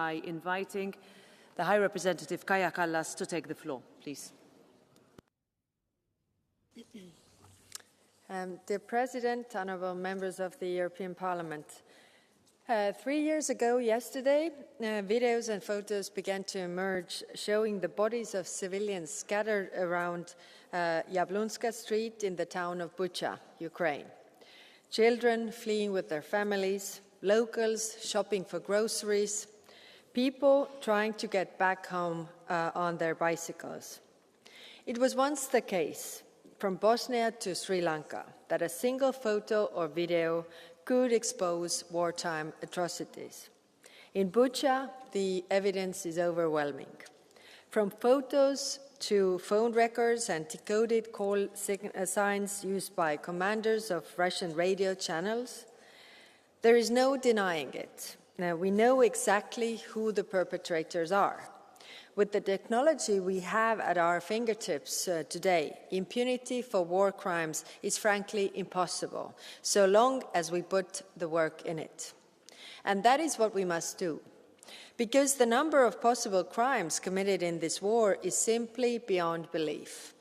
by inviting the High Representative Kaja Kallas to take the floor, please. Dear President, honourable members of the European Parliament, 3 years ago yesterday, videos and photos began to emerge showing the bodies of civilians scattered around Yablunska Street in the town of Bucha, Ukraine. Children fleeing with their families, locals shopping for groceries, people trying to get back home on their bicycles. It was once the case, from Bosnia to Sri Lanka, that a single photo or video could expose wartime atrocities. In Bucha, the evidence is overwhelming. From photos to phone records and decoded call signs used by commanders of Russian radio channels, there is no denying it. Now, we know exactly who the perpetrators are. With the technology we have at our fingertips today, impunity for war crimes is frankly impossible, so long as we put the work in it. And that is what we must do, because the number of possible crimes committed in this war is simply beyond belief.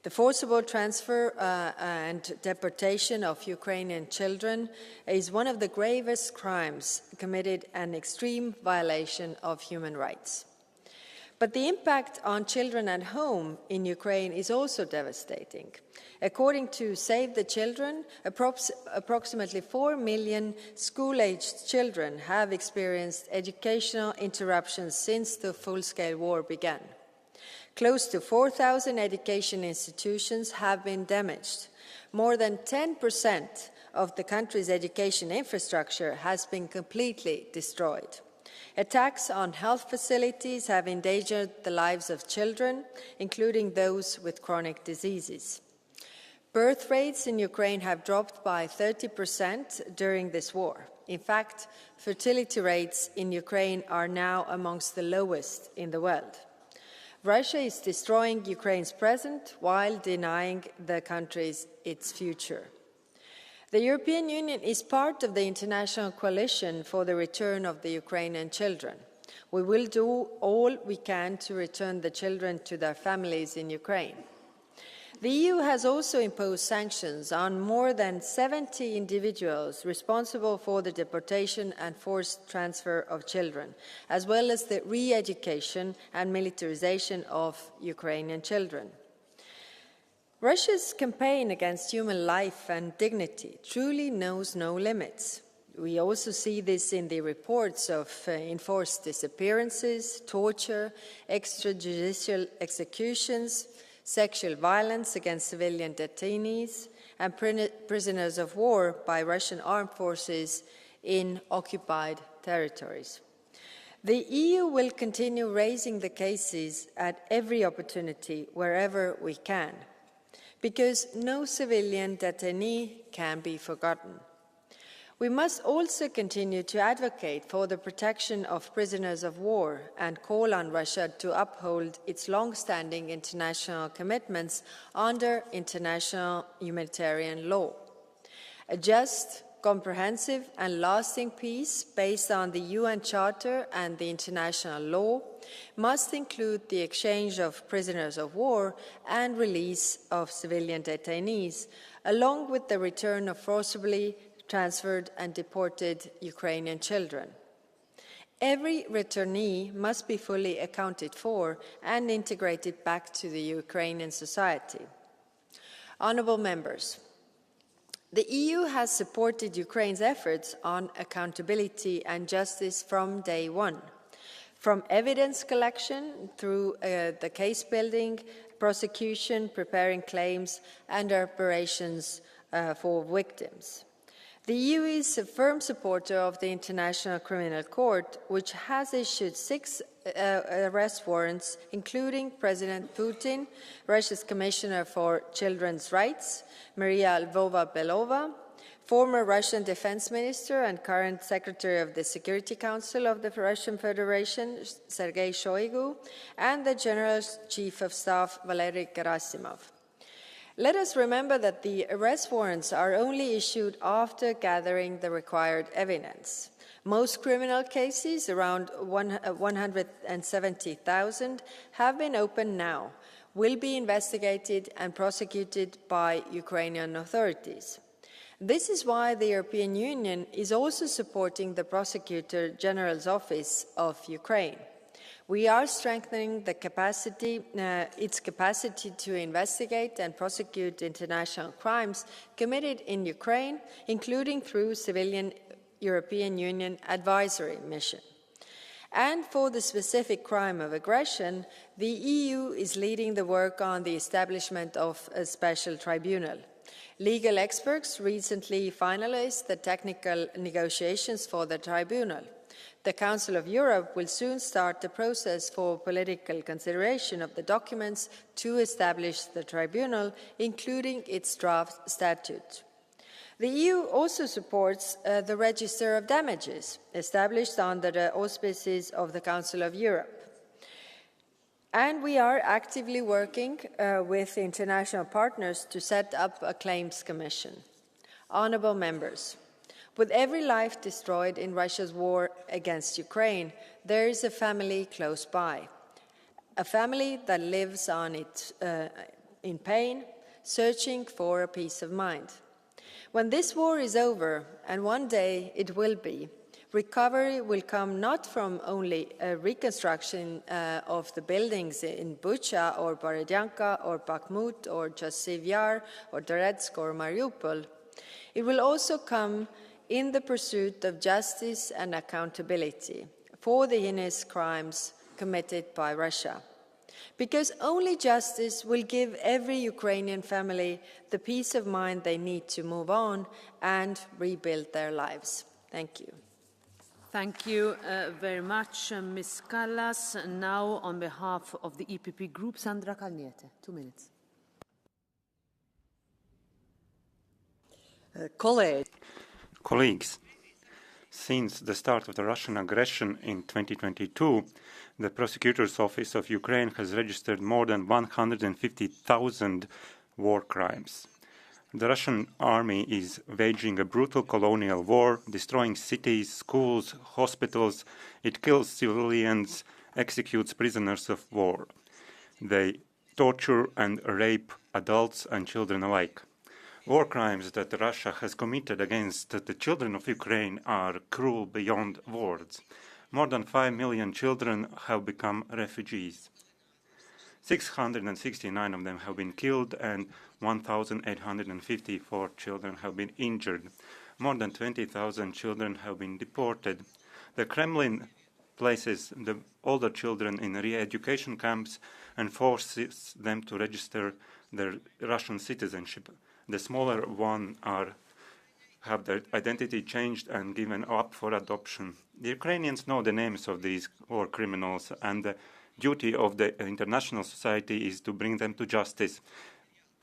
The forcible transfer and deportation of Ukrainian children is one of the gravest crimes committed, an extreme violation of human rights. But the impact on children at home in Ukraine is also devastating. According to Save the Children, approximately 4 million school-aged children have experienced educational interruptions since the full-scale war began. Close to 4,000 education institutions have been damaged. More than 10% of the country's education infrastructure has been completely destroyed. Attacks on health facilities have endangered the lives of children, including those with chronic diseases. Birth rates in Ukraine have dropped by 30% during this war. In fact, fertility rates in Ukraine are now amongst the lowest in the world. Russia is destroying Ukraine's present while denying the country its future. The European Union is part of the international coalition for the return of the Ukrainian children. We will do all we can to return the children to their families in Ukraine. The EU has also imposed sanctions on more than 70 individuals responsible for the deportation and forced transfer of children, as well as the re-education and militarization of Ukrainian children. Russia's campaign against human life and dignity truly knows no limits. We also see this in the reports of enforced disappearances, torture, extrajudicial executions, sexual violence against civilian detainees, and prisoners of war by Russian armed forces in occupied territories. The EU will continue raising the cases at every opportunity wherever we can, because no civilian detainee can be forgotten. We must also continue to advocate for the protection of prisoners of war and call on Russia to uphold its long-standing international commitments under international humanitarian law. A just, comprehensive and lasting peace based on the UN Charter and the international law must include the exchange of prisoners of war and release of civilian detainees, along with the return of forcibly transferred and deported Ukrainian children. Every returnee must be fully accounted for and integrated back to the Ukrainian society. Honourable members, the EU has supported Ukraine's efforts on accountability and justice from day one, from evidence collection through the case building, prosecution, preparing claims, and reparations for victims. The EU is a firm supporter of the International Criminal Court, which has issued 6 arrest warrants, including President Putin, Russia's Commissioner for Children's Rights, Maria Lvova-Belova, former Russian Defense Minister and current Secretary of the Security Council of the Russian Federation, Sergei Shoigu, and the General Chief of Staff, Valery Gerasimov. Let us remember that the arrest warrants are only issued after gathering the required evidence. Most criminal cases, around 170,000, have been opened now, will be investigated and prosecuted by Ukrainian authorities. This is why the European Union is also supporting the Prosecutor General's Office of Ukraine. We are strengthening its capacity to investigate and prosecute international crimes committed in Ukraine, including through civilian European Union advisory mission. And for the specific crime of aggression, the EU is leading the work on the establishment of a special tribunal. Legal experts recently finalized the technical negotiations for the tribunal. The Council of Europe will soon start the process for political consideration of the documents to establish the tribunal, including its draft statute. The EU also supports the Register of Damages, established under the auspices of the Council of Europe. And we are actively working with international partners to set up a claims commission. Honourable members, with every life destroyed in Russia's war against Ukraine, there is a family close by, a family that lives on it in pain, searching for a peace of mind. When this war is over, and one day it will be, recovery will come not from only a reconstruction of the buildings in Bucha or Borodyanka or Bakhmut or Chasiv Yar or Donetsk or Mariupol. It will also come in the pursuit of justice and accountability for the heinous crimes committed by Russia. Because only justice will give every Ukrainian family the peace of mind they need to move on and rebuild their lives. Thank you. Thank you very much, Ms. Kallas. Now, on behalf of the EPP Group, Sandra Kalniete. 2 minutes. Colleagues, since the start of the Russian aggression in 2022, the Prosecutor's Office of Ukraine has registered more than 150,000 war crimes. The Russian army is waging a brutal colonial war, destroying cities, schools, hospitals. It kills civilians, executes prisoners of war. They torture and rape adults and children alike. War crimes that Russia has committed against the children of Ukraine are cruel beyond words. More than 5 million children have become refugees. 669 of them have been killed and 1,854 children have been injured. More than 20,000 children have been deported. The Kremlin places the older children in re-education camps and forces them to register their Russian citizenship. The smaller ones have their identity changed and given up for adoption. The Ukrainians know the names of these war criminals, and the duty of the international society is to bring them to justice.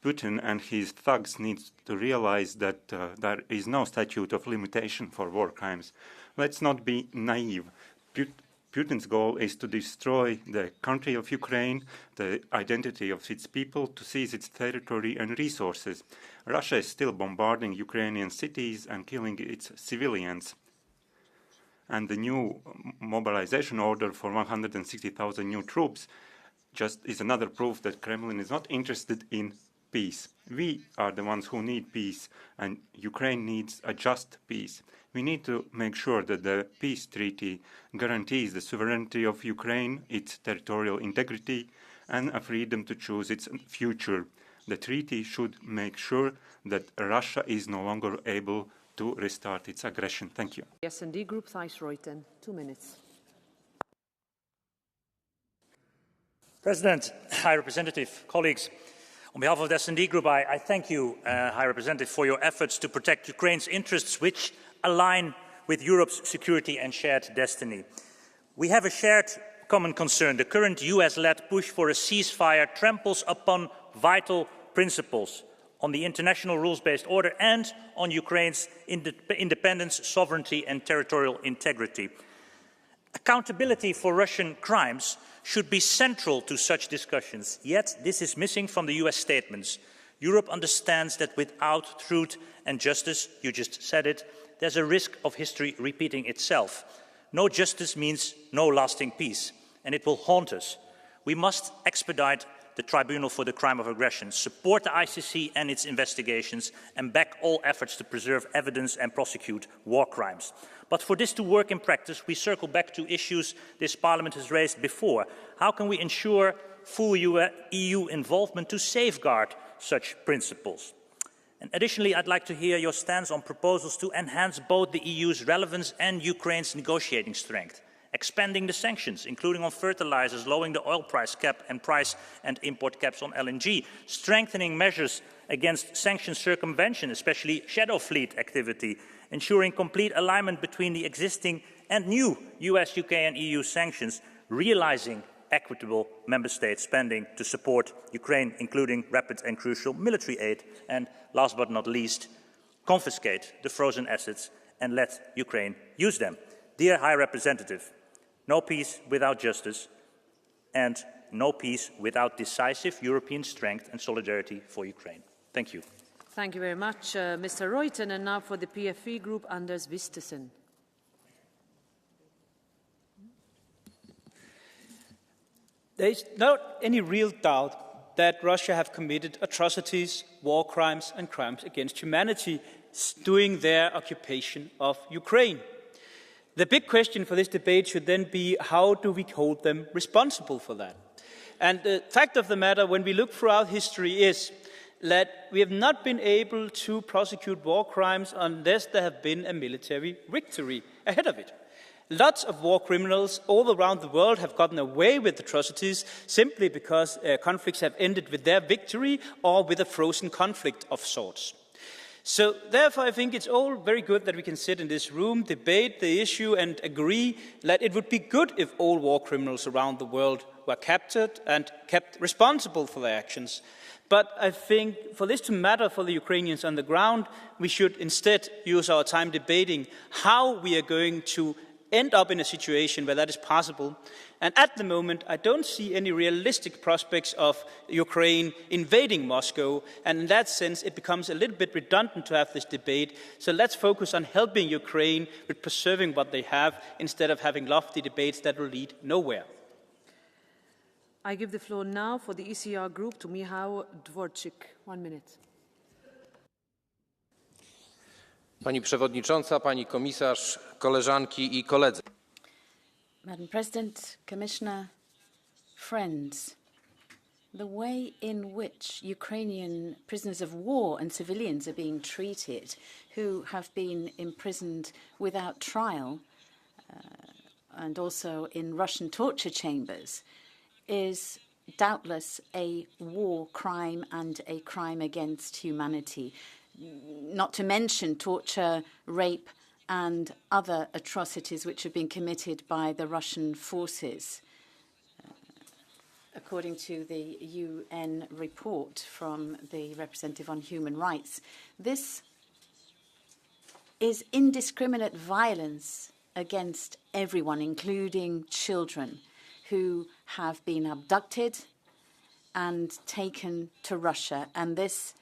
Putin and his thugs need to realize that there is no statute of limitation for war crimes. Let's not be naive. Putin's goal is to destroy the country of Ukraine, the identity of its people, to seize its territory and resources. Russia is still bombarding Ukrainian cities and killing its civilians. And the new mobilization order for 160,000 new troops just is another proof that Kremlin is not interested in peace. We are the ones who need peace, and Ukraine needs a just peace. We need to make sure that the peace treaty guarantees the sovereignty of Ukraine, its territorial integrity, and a freedom to choose its future. The treaty should make sure that Russia is no longer able to restart its aggression. Thank you. S&D Group, Thijs Reuten, 2 minutes. President, High Representative, colleagues, on behalf of the S&D Group, I thank you, High Representative, for your efforts to protect Ukraine's interests, which align with Europe's security and shared destiny. We have a shared common concern. The current US-led push for a ceasefire tramples upon vital principles on the international rules-based order and on Ukraine's independence, sovereignty and territorial integrity. Accountability for Russian crimes should be central to such discussions, yet this is missing from the US statements. Europe understands that without truth and justice, you just said it, there's a risk of history repeating itself. No justice means no lasting peace, and it will haunt us. We must expedite the Tribunal for the Crime of Aggression, support the ICC and its investigations, and back all efforts to preserve evidence and prosecute war crimes. But for this to work in practice, we circle back to issues this Parliament has raised before. How can we ensure full EU involvement to safeguard such principles? And additionally, I'd like to hear your stance on proposals to enhance both the EU's relevance and Ukraine's negotiating strength. Expanding the sanctions, including on fertilizers, lowering the oil price cap and price and import caps on LNG, strengthening measures against sanctions circumvention, especially shadow fleet activity, ensuring complete alignment between the existing and new US, UK and EU sanctions, realizing equitable member state spending to support Ukraine, including rapid and crucial military aid, and last but not least, confiscate the frozen assets and let Ukraine use them. Dear High Representative, no peace without justice, and no peace without decisive European strength and solidarity for Ukraine. Thank you. Thank you very much, Mr. Reuten. And now for the PFE Group, Anders Vistesen. There is not any real doubt that Russia have committed atrocities, war crimes and crimes against humanity during their occupation of Ukraine. The big question for this debate should then be, how do we hold them responsible for that? And the fact of the matter, when we look throughout history, is that we have not been able to prosecute war crimes unless there have been a military victory ahead of it. Lots of war criminals all around the world have gotten away with atrocities simply because conflicts have ended with their victory or with a frozen conflict of sorts. So therefore I think it's all very good that we can sit in this room, debate the issue and agree that it would be good if all war criminals around the world were captured and kept responsible for their actions. But I think for this to matter for the Ukrainians on the ground, we should instead use our time debating how we are going to end up in a situation where that is possible. And at the moment, I don't see any realistic prospects of Ukraine invading Moscow. And in that sense, it becomes a little bit redundant to have this debate. So let's focus on helping Ukraine with preserving what they have instead of having lofty debates that will lead nowhere. I give the floor now for the ECR Group to Michał Dworczyk. 1 minute. Pani Przewodnicząca, Pani Komisarz, koleżanki I koledzy. Madam President, Commissioner, friends, the way in which Ukrainian prisoners of war and civilians are being treated, who have been imprisoned without trial and also in Russian torture chambers, is doubtless a war crime and a crime against humanity. Not to mention torture, rape, and other atrocities which have been committed by the Russian forces, according to the UN report from the Representative on Human Rights. This is indiscriminate violence against everyone, including children, who have been abducted and taken to Russia. And this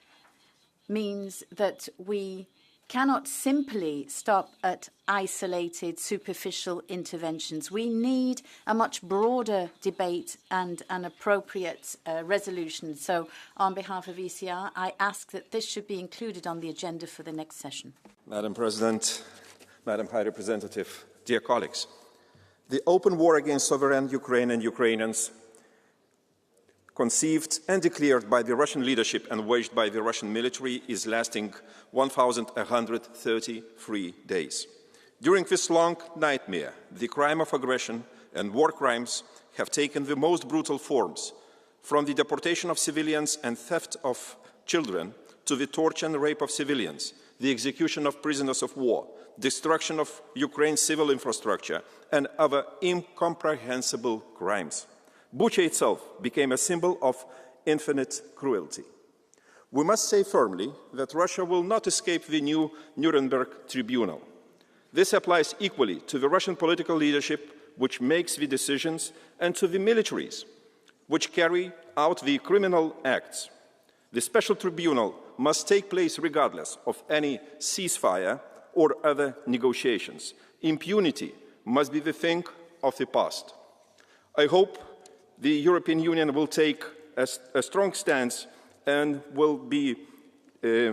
means that we cannot simply stop at isolated, superficial interventions. We need a much broader debate and an appropriate resolution. So on behalf of ECR, I ask that this should be included on the agenda for the next session. Madam President, Madam High Representative, dear colleagues, the open war against sovereign Ukraine and Ukrainians, conceived and declared by the Russian leadership and waged by the Russian military, is lasting 1,133 days. During this long nightmare, the crime of aggression and war crimes have taken the most brutal forms, from the deportation of civilians and theft of children to the torture and rape of civilians, the execution of prisoners of war, destruction of Ukraine's civil infrastructure, and other incomprehensible crimes. Bucha itself became a symbol of infinite cruelty. We must say firmly that Russia will not escape the new Nuremberg Tribunal. This applies equally to the Russian political leadership, which makes the decisions, and to the militaries, which carry out the criminal acts. The special tribunal must take place regardless of any ceasefire or other negotiations. Impunity must be the thing of the past. I hope the European Union will take a strong stance and will be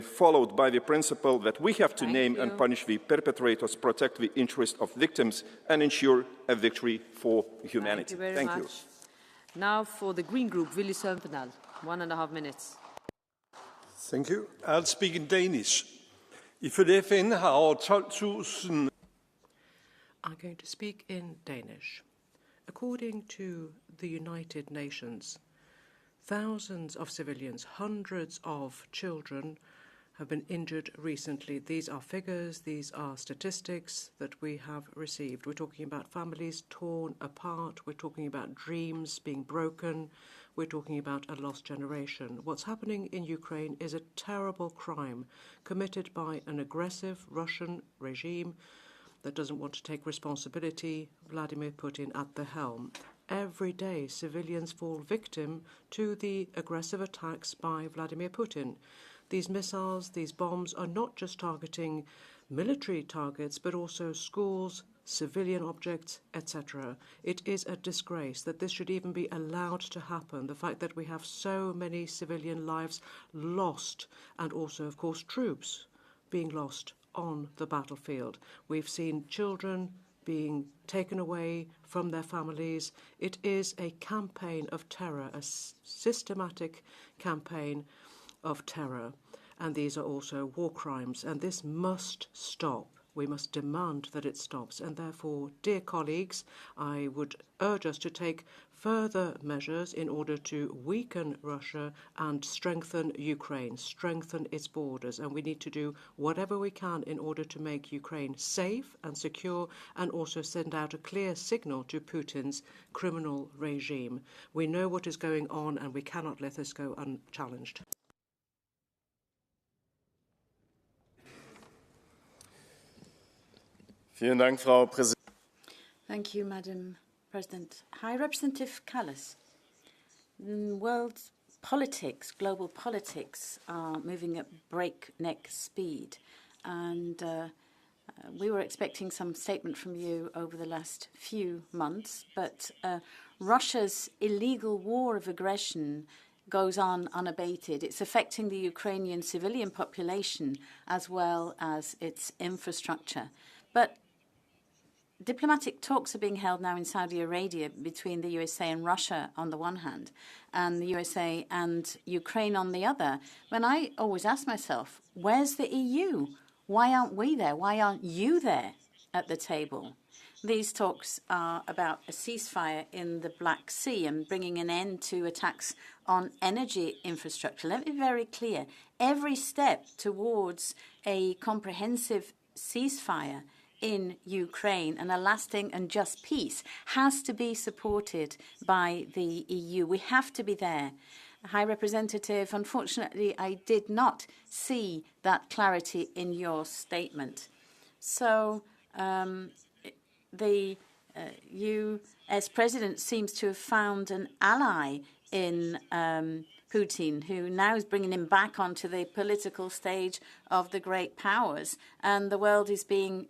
followed by the principle that we have to name and punish the perpetrators, protect the interests of victims, and ensure a victory for humanity. Thank you very much. Now for the Green Group, Willy Sønpenal, 1.5 minutes. Thank you. I'll speak in Danish. Ifølge FN har over 12.000... I'm going to speak in Danish. According to the United Nations, thousands of civilians, hundreds of children have been injured recently. These are figures, these are statistics that we have received. We're talking about families torn apart, we're talking about dreams being broken, we're talking about a lost generation. What's happening in Ukraine is a terrible crime committed by an aggressive Russian regime that doesn't want to take responsibility, Vladimir Putin at the helm. Every day, civilians fall victim to the aggressive attacks by Vladimir Putin. These missiles, these bombs are not just targeting military targets, but also schools, civilian objects, etc. It is a disgrace that this should even be allowed to happen. The fact that we have so many civilian lives lost, and also, of course, troops being lost on the battlefield. We've seen children being taken away from their families. It is a campaign of terror, a systematic campaign of terror. And these are also war crimes, and this must stop. We must demand that it stops. And therefore, dear colleagues, I would urge us to take further measures in order to weaken Russia and strengthen Ukraine, strengthen its borders. And we need to do whatever we can in order to make Ukraine safe and secure, and also send out a clear signal to Putin's criminal regime. We know what is going on, and we cannot let this go unchallenged. Thank you, Madam President. High Representative Kallas, world politics, global politics are moving at breakneck speed, and we were expecting some statement from you over the last few months, but Russia's illegal war of aggression goes on unabated. It's affecting the Ukrainian civilian population as well as its infrastructure. But diplomatic talks are being held now in Saudi Arabia between the USA and Russia on the one hand, and the USA and Ukraine on the other. When I always ask myself, where's the EU? Why aren't we there? Why aren't you there at the table? These talks are about a ceasefire in the Black Sea and bringing an end to attacks on energy infrastructure. Let me be very clear. Every step towards a comprehensive ceasefire in Ukraine and a lasting and just peace has to be supported by the EU. We have to be there. High Representative, unfortunately, I did not see that clarity in your statement. So the US President seems to have found an ally in Putin, who now is bringing him back onto the political stage of the great powers. And the world is being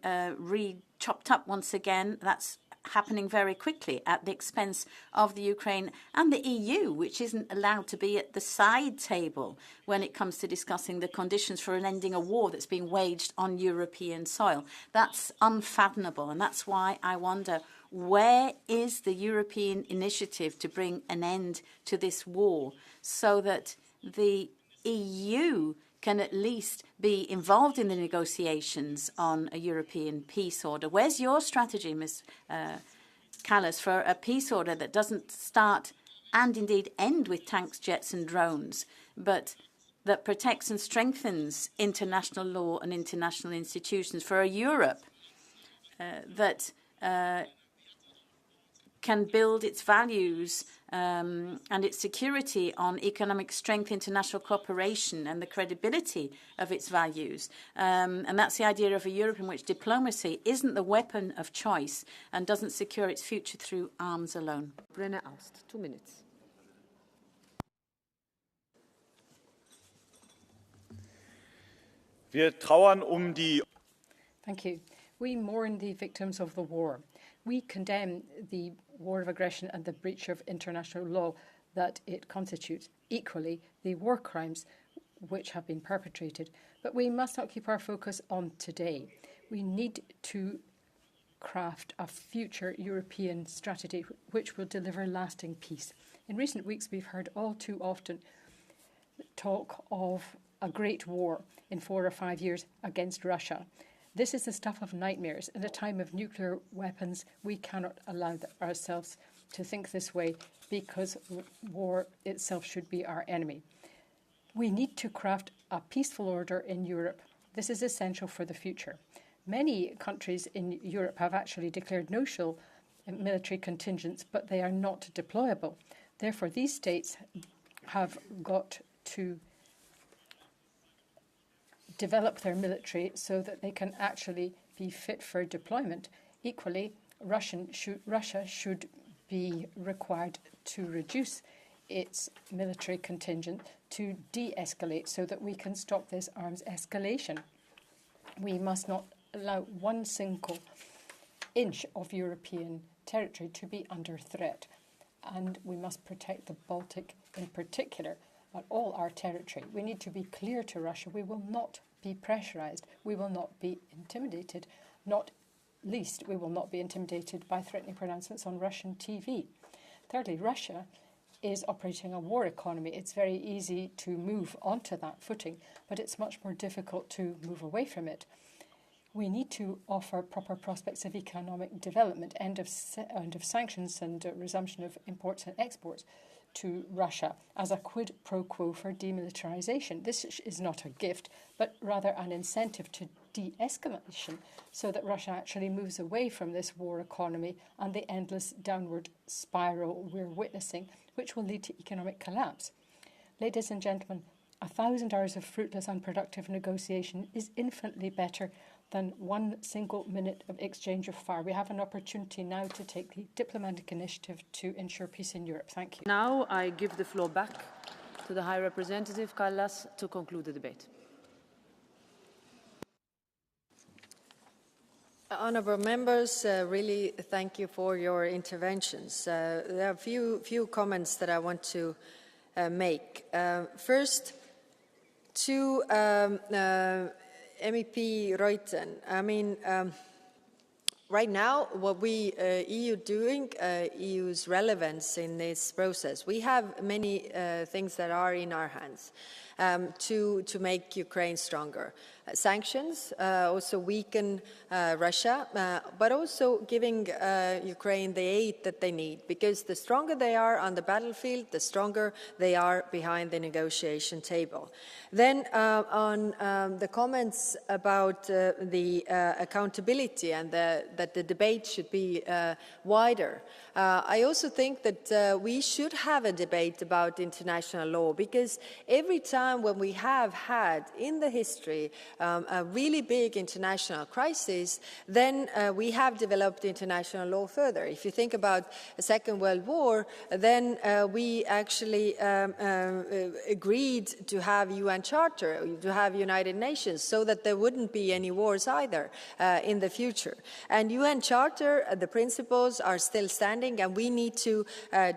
chopped up once again. That's happening very quickly at the expense of the Ukraine and the EU, which isn't allowed to be at the side table when it comes to discussing the conditions for an ending a war that's being waged on European soil. That's unfathomable, and that's why I wonder, where is the European initiative to bring an end to this war so that the EU can at least be involved in the negotiations on a European peace order? Where's your strategy, Ms. Kallas, for a peace order that doesn't start and indeed end with tanks, jets and drones, but that protects and strengthens international law and international institutions, for a Europe that can build its values and its security on economic strength, international cooperation, and the credibility of its values. And that's the idea of a Europe in which diplomacy isn't the weapon of choice and doesn't secure its future through arms alone. Brenner Aust, 2 minutes. Wir trauern um die Thank you. We mourn the victims of the war. We condemn the war of aggression and the breach of international law that it constitutes. Equally, the war crimes which have been perpetrated. But we must not keep our focus on today. We need to craft a future European strategy which will deliver lasting peace. In recent weeks, we've heard all too often talk of a great war in 4 or 5 years against Russia. This is the stuff of nightmares. In a time of nuclear weapons, we cannot allow ourselves to think this way because war itself should be our enemy. We need to craft a peaceful order in Europe. This is essential for the future. Many countries in Europe have actually declared notional military contingents, but they are not deployable. Therefore, these states have got to develop their military so that they can actually be fit for deployment. Equally, Russia should be required to reduce its military contingent to de-escalate so that we can stop this arms escalation. We must not allow one single inch of European territory to be under threat. And we must protect the Baltic in particular, but all our territory. We need to be clear to Russia. We will not be pressurized. We will not be intimidated. Not least, we will not be intimidated by threatening pronouncements on Russian TV. Thirdly, Russia is operating a war economy. It's very easy to move onto that footing, but it's much more difficult to move away from it. We need to offer proper prospects of economic development, end of sanctions and resumption of imports and exports to Russia as a quid pro quo for demilitarization. This is not a gift, but rather an incentive to de-escalation so that Russia actually moves away from this war economy and the endless downward spiral we're witnessing, which will lead to economic collapse. Ladies and gentlemen, 1,000 hours of fruitless, unproductive negotiation is infinitely better than one single minute of exchange of fire. We have an opportunity now to take the diplomatic initiative to ensure peace in Europe. Thank you. Now I give the floor back to the High Representative Kallas to conclude the debate. Honourable members, really thank you for your interventions. There are a few comments that I want to make. First, to MEP Reuten. I mean, right now, what we EU doing, EU's relevance in this process. We have many things that are in our hands to make Ukraine stronger. Sanctions also weaken Russia, but also giving Ukraine the aid that they need, because the stronger they are on the battlefield, the stronger they are behind the negotiation table. Then on the comments about the accountability and that the debate should be wider, I also think that we should have a debate about international law, because every time when we have had in the history a really big international crisis, then we have developed international law further. If you think about the Second World War, then we actually agreed to have UN Charter, to have United Nations, so that there wouldn't be any wars either in the future. And UN Charter, the principles are still standing, and we need to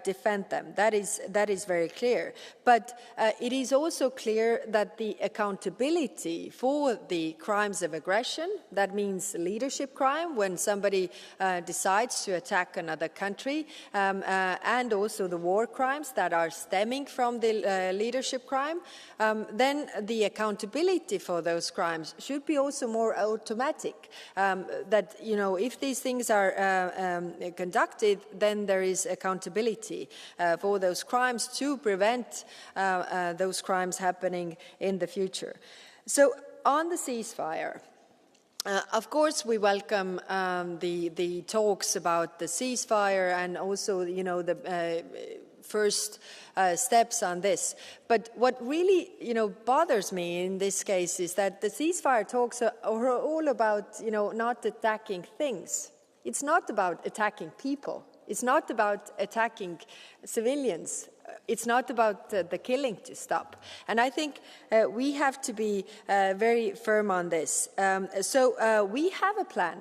defend them. That is very clear. But it is also clear that the accountability for the crimes of aggression, that means leadership crime when somebody decides to attack another country, and also the war crimes that are stemming from the leadership crime, then the accountability for those crimes should be also more automatic. That, you know, if these things are conducted, then there is accountability for those crimes to prevent those crimes happening in the future. So on the ceasefire, of course, we welcome the talks about the ceasefire and also, you know, the first steps on this. But what really, you know, bothers me in this case is that the ceasefire talks are all about, you know, not attacking things. It's not about attacking people. It's not about attacking civilians It's not about the killing to stop. And I think we have to be very firm on this. So we have a plan.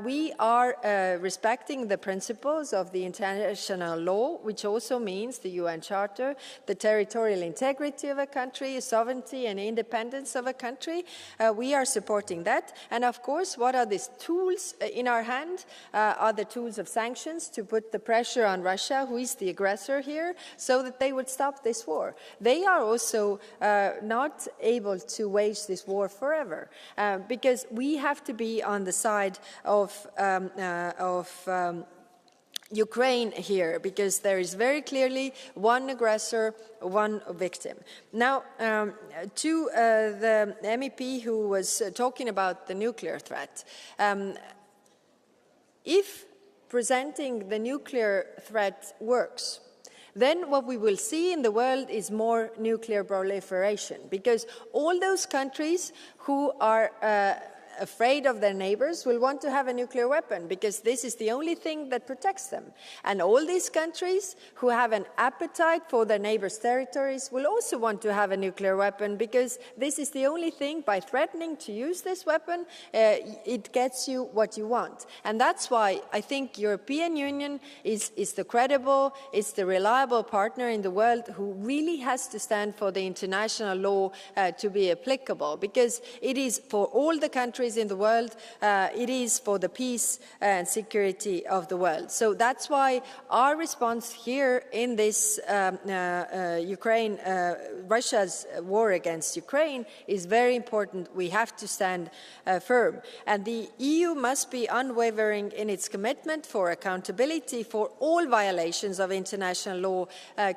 We are respecting the principles of the international law, which also means the UN Charter, the territorial integrity of a country, sovereignty and independence of a country. We are supporting that. And of course, what are these tools in our hand? Are the tools of sanctions to put the pressure on Russia, who is the aggressor here, so that they would stop this war. They are also not able to wage this war forever, because we have to be on the side of Ukraine here, because there is very clearly one aggressor, one victim. Now, to the MEP who was talking about the nuclear threat, if presenting the nuclear threat works, then what we will see in the world is more nuclear proliferation, because all those countries who are afraid of their neighbors will want to have a nuclear weapon, because this is the only thing that protects them. And all these countries who have an appetite for their neighbors' territories will also want to have a nuclear weapon, because this is the only thing, by threatening to use this weapon, it gets you what you want. And that's why I think European Union is the credible, it's the reliable partner in the world who really has to stand for the international law to be applicable, because it is for all the countries in the world, it is for the peace and security of the world. So that's why our response here in this Russia's war against Ukraine is very important. We have to stand firm. And the EU must be unwavering in its commitment for accountability for all violations of international law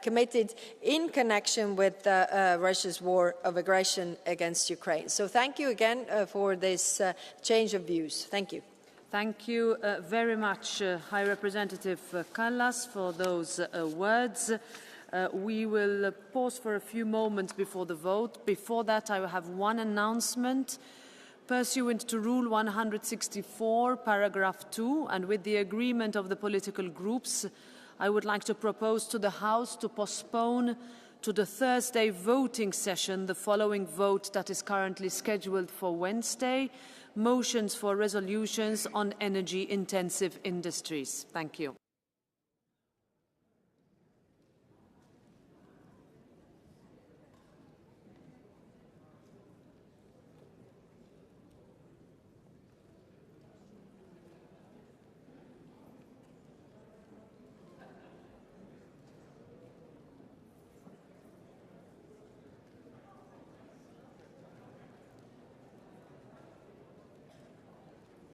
committed in connection with Russia's war of aggression against Ukraine. So thank you again for this change of views. Thank you. Thank you very much, High Representative Kallas, for those words. We will pause for a few moments before the vote. Before that, I will have one announcement. Pursuant to Rule 164, paragraph 2, and with the agreement of the political groups, I would like to propose to the House to postpone to the Thursday voting session the following vote that is currently scheduled for Wednesday: motions for resolutions on energy-intensive industries. Thank you.